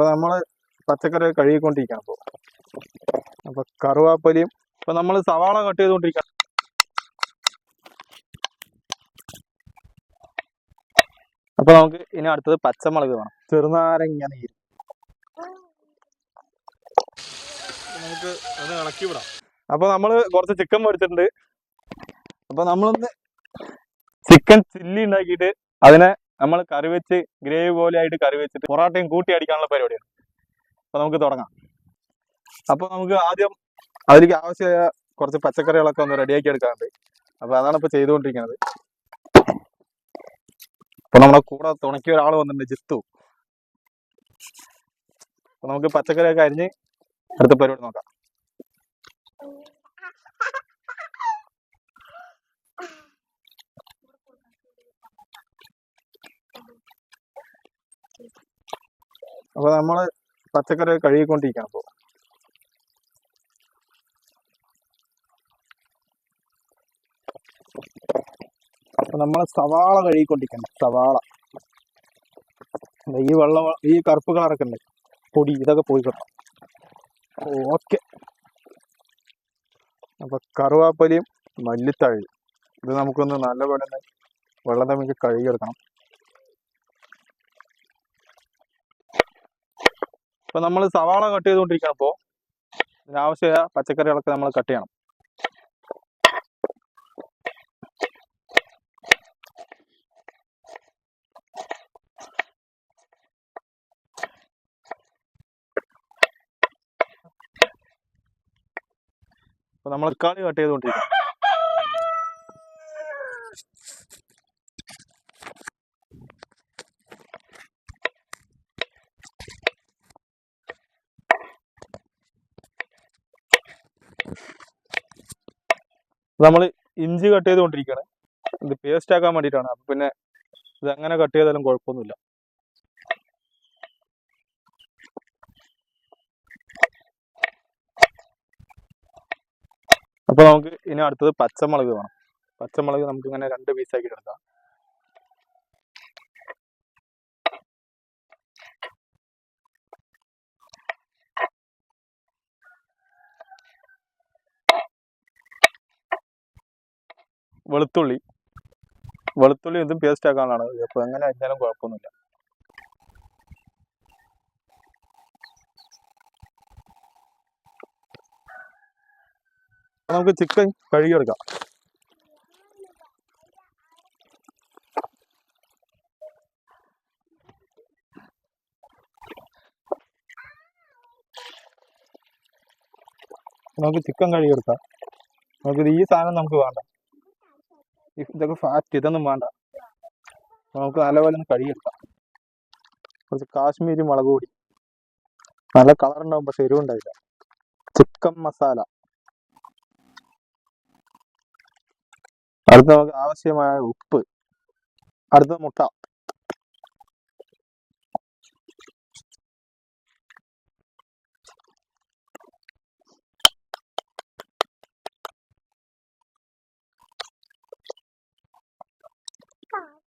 അപ്പോൾ നമ്മൾ പച്ചക്കറി കഴുകിക്കൊണ്ടിരിക്കുകയാണ്. അപ്പോൾ കറുവാപ്പലിയും ഇപ്പോൾ നമ്മൾ സവാള കട്ട് ചെയ്തുകൊണ്ടിരിക്കുകയാണ്. അപ്പോൾ നമുക്ക് ഇനി അടുത്തത് പച്ചമുളക് വേണം, ചെറുനാരങ്ങ നീര്. നമുക്ക് അത് ഇളക്കി വിടാം. അപ്പോൾ നമ്മൾ കുറച്ച് ചിക്കൻ മേടിച്ചിട്ടുണ്ട്. അപ്പോൾ നമ്മളൊന്ന് ചിക്കൻ ചില്ലി ഉണ്ടാക്കിയിട്ട് അതിനെ നമ്മൾ കറി വെച്ച് ഗ്രേവി പോലെ ആയിട്ട് കറി വെച്ചിട്ട് പൊറാട്ടയും കൂട്ടി അടിക്കാനുള്ള പരിപാടിയാണ്. അപ്പോൾ നമുക്ക് തുടങ്ങാം. അപ്പോൾ നമുക്ക് ആദ്യം അതിലേക്ക് ആവശ്യമായ കുറച്ച് പച്ചക്കറികളൊക്കെ ഒന്ന് റെഡിയാക്കി എടുക്കാറുണ്ട്. അപ്പോൾ അതാണ് ഇപ്പോൾ ചെയ്തുകൊണ്ടിരിക്കുന്നത്. അപ്പോൾ നമ്മുടെ കൂടെ തുണക്കിയ ഒരാൾ വന്നിട്ടുണ്ട്, ജിത്തു. അപ്പോൾ നമുക്ക് പച്ചക്കറിയൊക്കെ അരിഞ്ഞ് അടുത്ത പരിപാടി നോക്കാം. അപ്പോൾ നമ്മൾ പച്ചക്കറി കഴുകിക്കൊണ്ടിരിക്കണം. അപ്പോൾ നമ്മൾ സവാള കഴുകിക്കൊണ്ടിരിക്കണം. സവാള ഈ വെള്ളം, ഈ കറുപ്പ് കളറൊക്കെ ഉണ്ട്, പൊടി, ഇതൊക്കെ പോയി കിട്ടും. ഓക്കെ. അപ്പോൾ കറുവാപ്പലിയും മല്ലിത്തഴി ഇത് നമുക്കൊന്ന് നല്ലപോലെ വെള്ളം തമ്മിൽ കഴുകിയെടുക്കണം. അപ്പോൾ നമ്മൾ സവാള കട്ട് ചെയ്തുകൊണ്ടിരിക്കണം. അപ്പോൾ ഇതിനാവശ്യമായ പച്ചക്കറികളൊക്കെ നമ്മൾ കട്ട് ചെയ്യണം. അപ്പോൾ നമ്മൾ തക്കാളി കട്ട് ചെയ്തുകൊണ്ടിരിക്കണം. നമ്മൾ ഇഞ്ചി കട്ട് ചെയ്തുകൊണ്ടിരിക്കുകയാണ്. ഇത് പേസ്റ്റ് ആക്കാൻ വേണ്ടിയിട്ടാണ്. അപ്പം പിന്നെ ഇത് എങ്ങനെ കട്ട് ചെയ്താലും കുഴപ്പമൊന്നുമില്ല. അപ്പോൾ നമുക്ക് ഇനി അടുത്തത് പച്ചമുളക് വേണം. പച്ചമുളക് നമുക്ക് ഇങ്ങനെ 2 പീസാക്കി എടുക്കാം. വെളുത്തുള്ളി ഇതും പേസ്റ്റ് ആക്കാനാണ്. അപ്പോൾ എങ്ങനെ ആയിരുന്നാലും കുഴപ്പമൊന്നുമില്ല. നമുക്ക് ചിക്കൻ കഴുകിയെടുക്കാം. നമുക്കിത് ഈ സാധനം നമുക്ക് വേണ്ട, ഇതൊക്കെ ഫാറ്റ്, ഇതൊന്നും വേണ്ട. നമുക്ക് നല്ലപോലെ ഒന്ന് കഴുകിയെടുക്കാം. കുറച്ച് കാശ്മീരി മുളക് പൊടി, നല്ല കളർ ഉണ്ടാവും, പക്ഷെ എരിവുണ്ടാവില്ല. ചിക്കൻ മസാല, അടുത്ത നമുക്ക് ആവശ്യമായ ഉപ്പ്, അടുത്ത മുട്ട.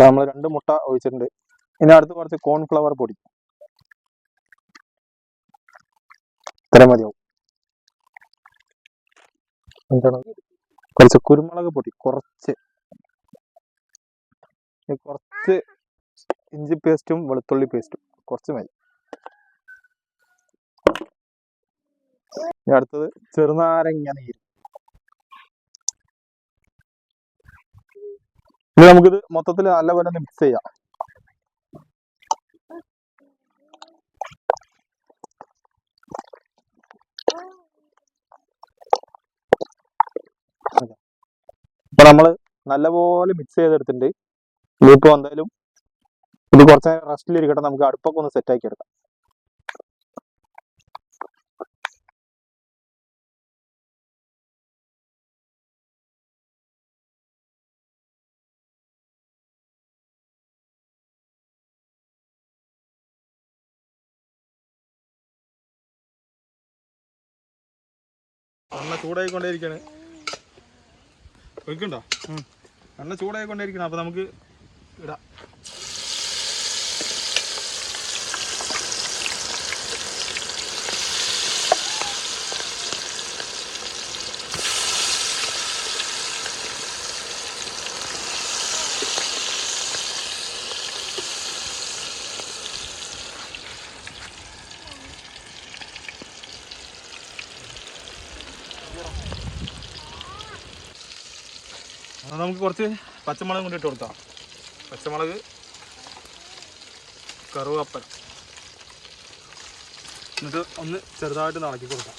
അപ്പൊ നമ്മൾ 2 മുട്ട ഒഴിച്ചിട്ടുണ്ട്. ഇനി അടുത്ത് കുറച്ച് കോൺഫ്ലവർ പൊടി, ഇത്ര മതിയാവും. കുറച്ച് കുരുമുളക് പൊടി, കുറച്ച് ഇഞ്ചി പേസ്റ്റും വെളുത്തുള്ളി പേസ്റ്റും കുറച്ച് മതി. ഇനി അടുത്തത് ചെറുനാരങ്ങ നീര്. ഇനി നമുക്കിത് മൊത്തത്തിൽ നല്ലപോലെ മിക്സ് ചെയ്യാം. അപ്പൊ നമ്മള് നല്ലപോലെ മിക്സ് ചെയ്തെടുത്തിട്ടുണ്ട്. ഇതിപ്പോ എന്തായാലും ഇത് കുറച്ച് റെസ്റ്റിലിരിക്കട്ടെ. നമുക്ക് അടുപ്പൊക്കെ ഒന്ന് സെറ്റ് ആക്കി എടുക്കാം. എണ്ണ ചൂടായിക്കൊണ്ടേയിരിക്കാണ്. ഒഴിക്കണ്ടോ? എണ്ണ ചൂടായിക്കൊണ്ടേയിരിക്കണം. അപ്പൊ നമുക്ക് ഇടാം. അത് നമുക്ക് കുറച്ച് പച്ചമുളക് കൊണ്ട് ഇട്ട് കൊടുക്കാം. പച്ചമുളക്, കറുവപ്പല, എന്നിട്ട് ഒന്ന് ചെറുതായിട്ട് ഇളക്കി കൊടുക്കാം.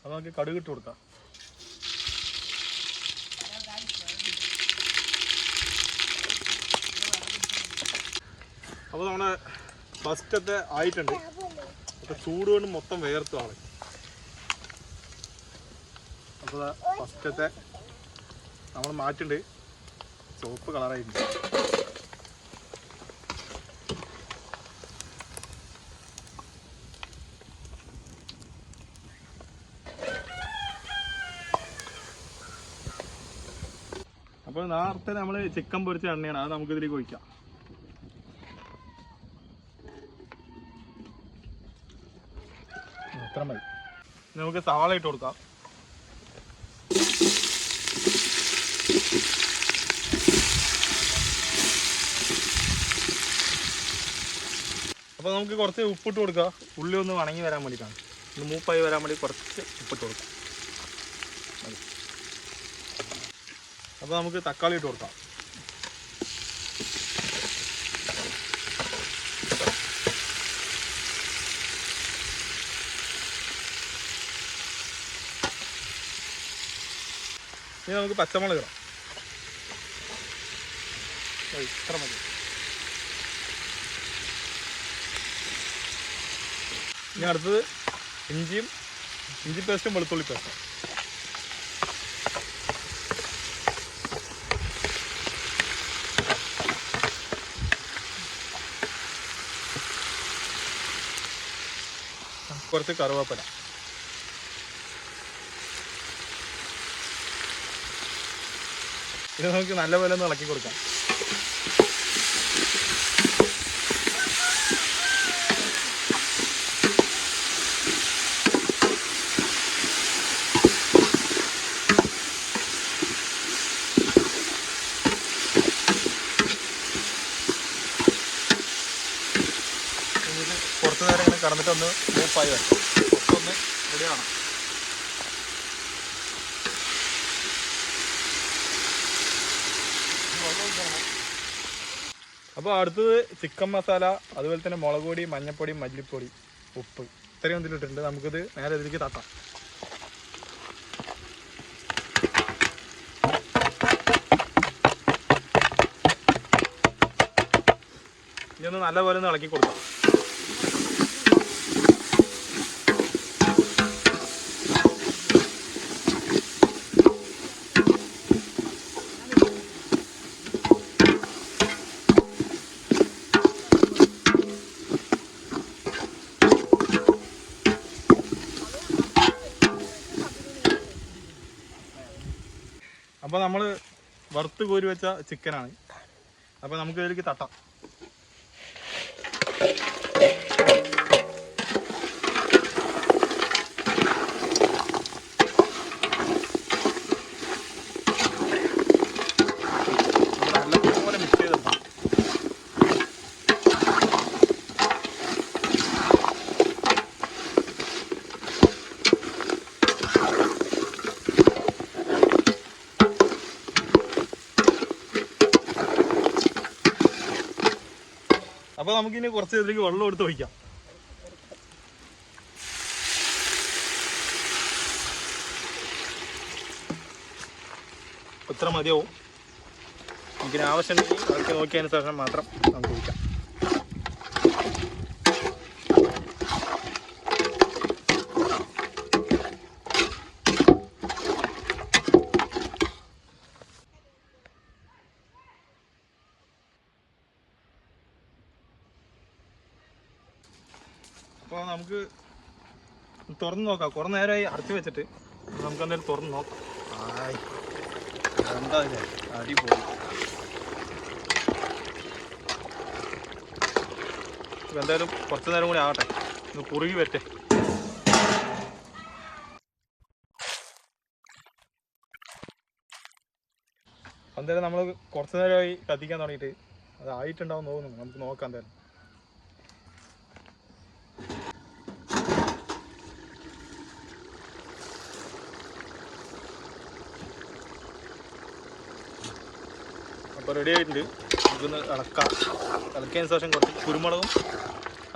അത് നമുക്ക് കടുക് ഇട്ട് കൊടുക്കാം. അപ്പോൾ നമ്മുടെ ഫസ്റ്റത്തെ ആയിട്ടുണ്ട്. അപ്പോൾ ചൂട് കൊണ്ട് മൊത്തം വേർത്തു ആളെ. അപ്പോൾ ഫസ്റ്റത്തെ നമ്മൾ മാറ്റുണ്ട്, ചുവപ്പ് കളറായിട്ടുണ്ട്. അപ്പോൾ നേരത്തെ നമ്മൾ ചിക്കൻ പൊരിച്ച എണ്ണയാണ്, അത് നമുക്കിതിലേക്ക് ഒഴിക്കാം. അത്ര മതി. നമുക്ക് സവാള ഇട്ട് കൊടുക്കാം. അപ്പോൾ നമുക്ക് കുറച്ച് ഉപ്പിട്ട് കൊടുക്കുക. ഉള്ളി ഒന്ന് വണങ്ങി വരാൻ വേണ്ടിയിട്ടാണ്, ഒന്ന് മൂപ്പായി വരാൻ വേണ്ടി കുറച്ച് ഉപ്പിട്ട് കൊടുക്കാം. അപ്പോൾ നമുക്ക് തക്കാളി ഇട്ട് കൊടുക്കാം. ഇനി നമുക്ക് പച്ചമുളക് ഇടാം. ഇത്ര മതി. ഇനി അടുത്തത് ഇഞ്ചി പേസ്റ്റും വെളുത്തുള്ളി പേസ്റ്റും. കുറച്ച് കറുവേപ്പില. ഇത് നമുക്ക് നല്ലപോലെ ഒന്ന് ഇളക്കി കൊടുക്കാം. കുറച്ച് നേരം ഇങ്ങനെ കടന്നിട്ടൊന്ന് മൂപ്പായി വരണം. കുറച്ചൊന്ന് റെഡിയാണ്. അപ്പോൾ അടുത്തത് ചിക്കൻ മസാല, അതുപോലെ തന്നെ മുളക് പൊടി, മഞ്ഞൾപ്പൊടി, മല്ലിപ്പൊടി, ഉപ്പ്, ഇത്രയും ഇതിലിട്ടുണ്ട്. നമുക്കിത് നേരെ ഇതിലേക്ക് തട്ടാം. ഇതൊന്ന് നല്ലപോലെ ഒന്ന് ഇളക്കി കൊടുക്കാം. അപ്പോൾ നമ്മൾ വറുത്ത് കോരി വെച്ച ചിക്കനാണ്. അപ്പോൾ നമുക്ക് ഇതിലേക്ക് തട്ടാം. നല്ലപോലെ മിക്സ് ചെയ്തെടുക്കാം. അപ്പോൾ നമുക്കിനി കുറച്ച് ഇതിലേക്ക് വെള്ളം എടുത്ത് ഒഴിക്കാം. ഇത്ര മതിയാവും. നമുക്കിന് ആവശ്യമുണ്ടെങ്കിൽ ഇറക്കി നോക്കിയതിന് ശേഷം മാത്രം നമുക്ക് ഒഴിക്കാം. അപ്പോൾ നമുക്ക് തുറന്ന് നോക്കാം. കുറേ നേരമായി അടച്ചു വെച്ചിട്ട് നമുക്ക് എന്തായാലും തുറന്ന് നോക്കാം. എന്താ ഇല്ലേ, അടിപൊളി. എന്തായാലും കുറച്ച് നേരം കൂടി ആകട്ടെ, ഒന്ന് കുറുകി വരട്ടെ. എന്തായാലും നമ്മൾ കുറച്ച് നേരമായി കത്തിക്കാൻ തുടങ്ങിയിട്ട് അത് ആയിട്ടുണ്ടാവും തോന്നുന്നു. നമുക്ക് നോക്കാം എന്തായാലും. അപ്പോൾ റെഡി ആയിട്ടുണ്ട്. നമുക്കൊന്ന് ഇളക്കാം. ഇളക്കിയതിന് ശേഷം കുറച്ച് കുരുമുളകും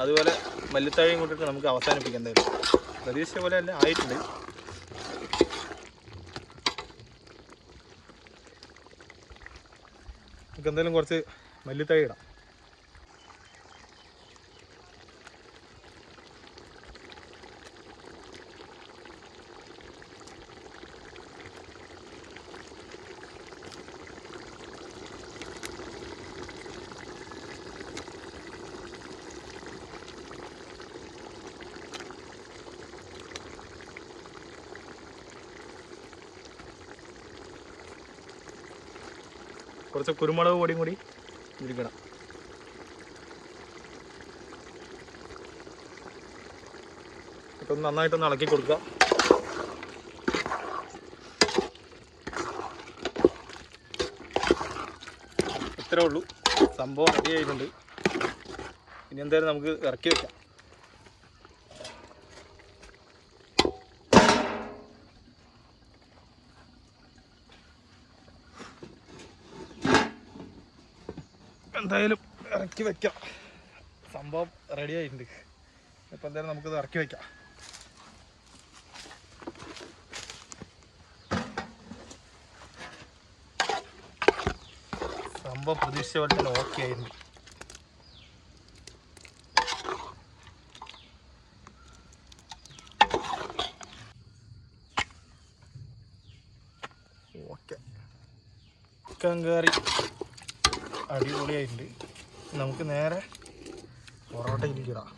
അതുപോലെ മല്ലിത്തഴയും കൊണ്ടിട്ട് നമുക്ക് അവസാനിപ്പിക്കാം. എന്തായാലും പ്രതീക്ഷിച്ച പോലെ അല്ല ആയിട്ടുണ്ട്. നമുക്ക് എന്തായാലും കുറച്ച് മല്ലിത്തഴ ഇടാം. കുറച്ച് കുരുമുളക് പൊടിയും കൂടി ഇരിക്കണം. അപ്പം നന്നായിട്ടൊന്ന് ഇളക്കി കൊടുക്കുക. ഇത്രേ ഉള്ളൂ, സംഭവം റെഡി ആയിട്ടുണ്ട്. ഇനി എന്തായാലും നമുക്ക് ഇറക്കി വെക്കാം. എന്തായാലും ഇറക്കി വെക്കാം. സംഭവം റെഡി ആയിട്ടുണ്ട്. ഇപ്പം എന്തായാലും നമുക്കിത് ഇറക്കി വെക്കാം. സംഭവം പ്രതീക്ഷിച്ച പോലെ തന്നെ ഓക്കെ ആയിരുന്നു. ഓക്കെ, ചിക്കൻ കറി അടിപൊളിയായിട്ടുണ്ട്. നമുക്ക് നേരെ പൊറോട്ടയിലേക്ക് ഇടാം.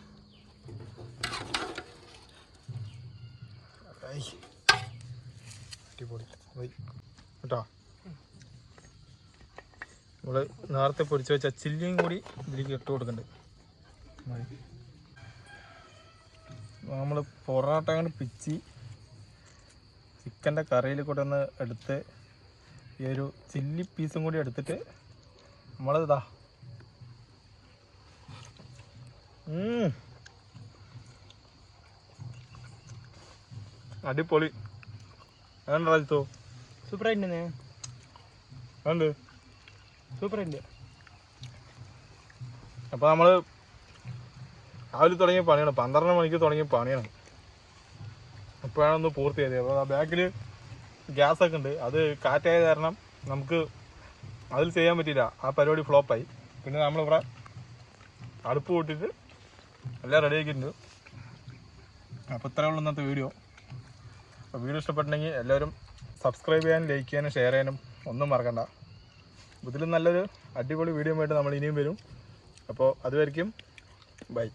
അടിപൊളി കേട്ടോ. നമ്മൾ നേരത്തെ പൊരിച്ച് വെച്ച ചില്ലിയും കൂടി ഇതിലേക്ക് ഇട്ട് കൊടുക്കുന്നുണ്ട്. നമ്മൾ പൊറോട്ട കൊണ്ട് പിച്ചി ചിക്കൻ്റെ കറിയിൽ കൂടെ ഒന്ന് എടുത്ത് ഈ ഒരു ചില്ലി പീസും കൂടി എടുത്തിട്ട് നമ്മളിതാ അടിപൊളി. വേണ്ട രാജ്യത്തോ സൂപ്പറായിട്ടുണ്ടേ. വേണ്ട സൂപ്പറായിട്ടുണ്ട്. അപ്പോൾ നമ്മൾ രാവിലെ തുടങ്ങിയ പണിയാണ്, 12 മണിക്ക് തുടങ്ങിയ പണിയാണ്. അപ്പോഴാണ് ഒന്ന് പൂർത്തിയായത്. അപ്പോൾ ആ ബാക്കിൽ ഗ്യാസൊക്കെ ഉണ്ട്. അത് കാറ്റായ കാരണം നമുക്ക് അതിൽ ചെയ്യാൻ പറ്റിയില്ല. ആ പരിപാടി ഫ്ലോപ്പായി. പിന്നെ നമ്മളിവിടെ അടുപ്പ് കൂട്ടിയിട്ട് എല്ലാം റെഡി ആക്കിയിട്ടുണ്ട്. അപ്പോൾ ഇത്രയേ ഉള്ളൂ ഇന്നത്തെ വീഡിയോ. അപ്പോൾ വീഡിയോ ഇഷ്ടപ്പെട്ടെങ്കിൽ എല്ലാവരും സബ്സ്ക്രൈബ് ചെയ്യാനും ലൈക്ക് ചെയ്യാനും ഷെയർ ചെയ്യാനും ഒന്നും മറക്കണ്ട. ഇതിലും നല്ലൊരു അടിപൊളി വീഡിയോ ആയിട്ട് നമ്മൾ ഇനിയും വരും. അപ്പോൾ അതുവരെയ്ക്കും ബൈ.